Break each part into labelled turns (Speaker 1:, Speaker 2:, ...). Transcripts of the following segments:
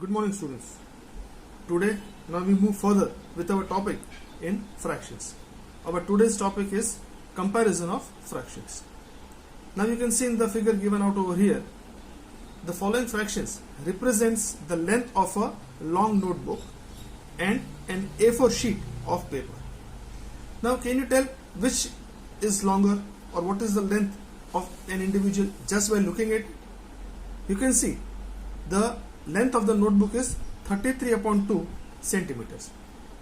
Speaker 1: Good morning, students. Today, now we move further with our topic in fractions. Our today's topic is comparison of fractions. Now you can see in the figure given out over here, the following fractions represents the length of a long notebook and an A4 sheet of paper. Now can you tell which is longer or what is the length of an individual just by looking at it? You can see the length of the notebook is 33/2 centimeters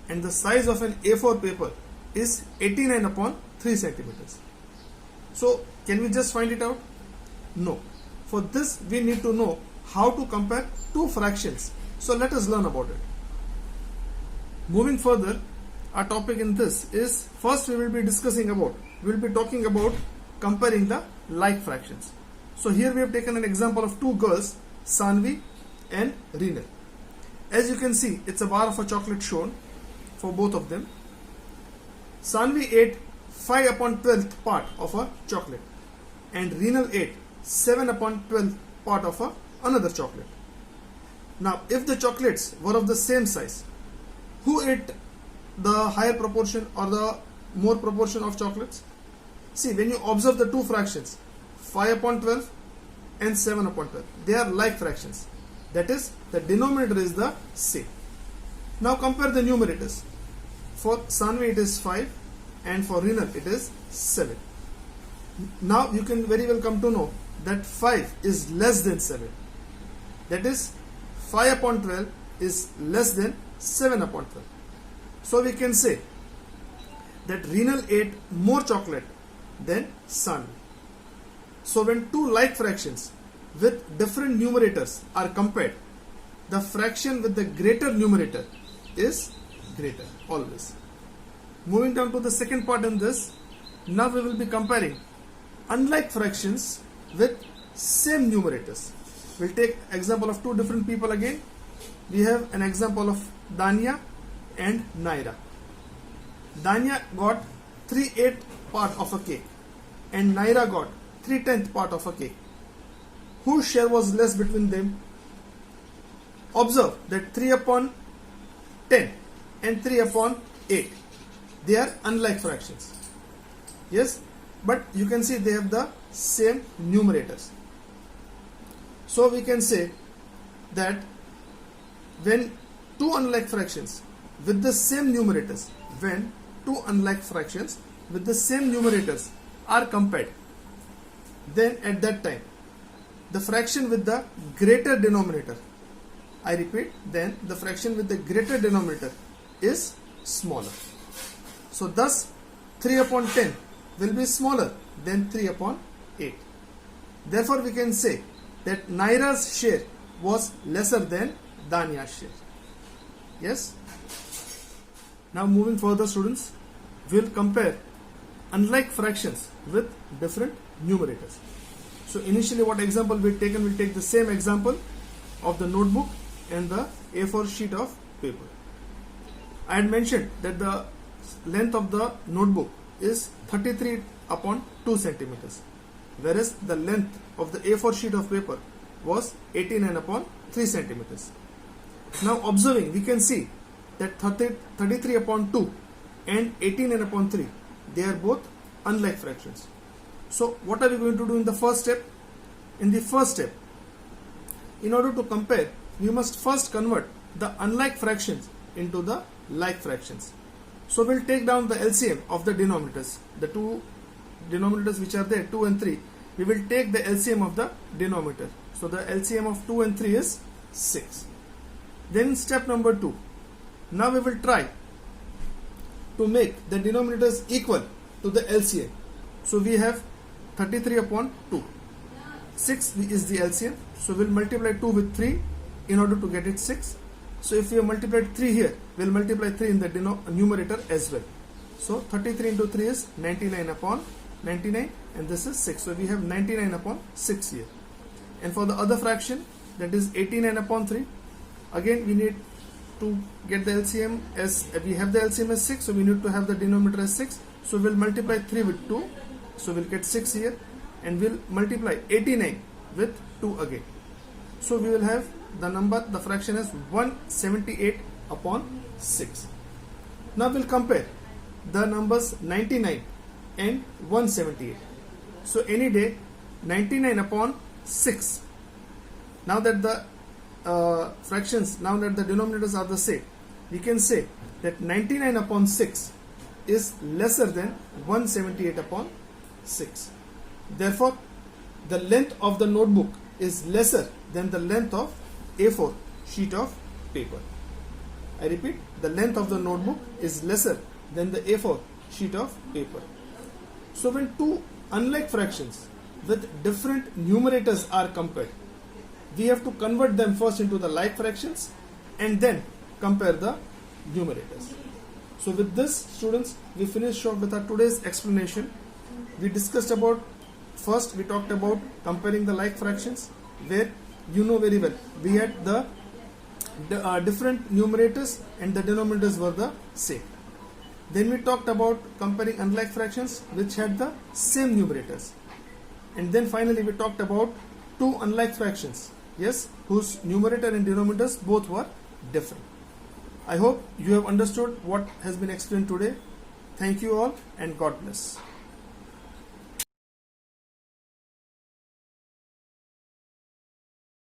Speaker 1: and the size of an A4 paper is 89/3 centimeters. So can we just find it out? No. For this we need to know how to compare two fractions. So let us learn about it. Moving further, our topic in this is first we will be talking about comparing the like fractions. So here we have taken an example of two girls, Sanvi and Reenal. As you can see, it's a bar of a chocolate shown for both of them. Sanvi ate 5/12th part of a chocolate and Reenal ate 7/12th part of another chocolate. Now if the chocolates were of the same size, who ate the higher proportion or the more proportion of chocolates? See, when you observe the two fractions, 5/12 and 7/12, they are like fractions. That is, the denominator is the same. Now compare the numerators. For Sanvi it is 5 and for Reenal it is 7. Now you can very well come to know that 5 is less than 7. That is, 5/12 is less than 7/12. So we can say that Reenal ate more chocolate than Sanvi. So when two like fractions with different numerators are compared, the fraction with the greater numerator is greater always. Moving down to the second part in this, now we will be comparing unlike fractions with same numerators. We'll take example of two different people again. We have an example of Dania and Naira. Dania got 3/8 part of a cake and Naira got 3/10 part of a cake. Whose share was less between them? Observe that 3/10 and 3/8, they are unlike fractions. Yes, but you can see they have the same numerators. So we can say that when two unlike fractions with the same numerators, are compared, then at that time the fraction with the greater denominator, I repeat, then the fraction with the greater denominator is smaller. So thus 3/10 will be smaller than 3/8. Therefore we can say that Naira's share was lesser than Dania's share. Yes? Now moving further, students, we will compare unlike fractions with different numerators. So initially what example we'll take the same example of the notebook and the A4 sheet of paper. I had mentioned that the length of the notebook is 33/2 centimeters, whereas the length of the A4 sheet of paper was 89/3 centimeters. Now observing, we can see that 33/2 and 89/3, they are both unlike fractions. So what are we going to do in the first step? In the first step, in order to compare, we must first convert the unlike fractions into the like fractions. So we'll take down the LCM of the denominators. The two denominators which are there, 2 and 3, we will take the LCM of the denominator. So the LCM of 2 and 3 is 6. Then step number 2, now we will try to make the denominators equal to the LCM. So we have 33/2. 6 is the LCM. So we'll multiply 2 with 3 in order to get it 6. So if we have multiplied 3 here, we'll multiply 3 in the numerator as well. So 33 into 3 is 99/99 and this is 6. So we have 99/6 here. And for the other fraction, that is 89/3, again we need to get the LCM as, we have the LCM as 6, so we need to have the denominator as 6. So we'll multiply 3 with 2, so we'll get 6 here, and we'll multiply 89 with 2 again. So we will have the fraction is 178 upon 6. Now we'll compare the numbers 99 and 178. So any day 99 upon 6. Now that the fractions, now that the denominators are the same, we can say that 99 upon 6 is lesser than 178 upon 6. Therefore, the length of the notebook is lesser than the length of A4 sheet of paper. I repeat, the length of the notebook is lesser than the A4 sheet of paper. So when two unlike fractions with different numerators are compared, we have to convert them first into the like fractions and then compare the numerators. So with this, students, we finished off with our today's explanation. We discussed about, first we talked about comparing the like fractions, where you know very well we had the different numerators and the denominators were the same. Then we talked about comparing unlike fractions which had the same numerators. And then finally we talked about two unlike fractions, yes, whose numerator and denominators both were different. I hope you have understood what has been explained today. Thank you all and God bless.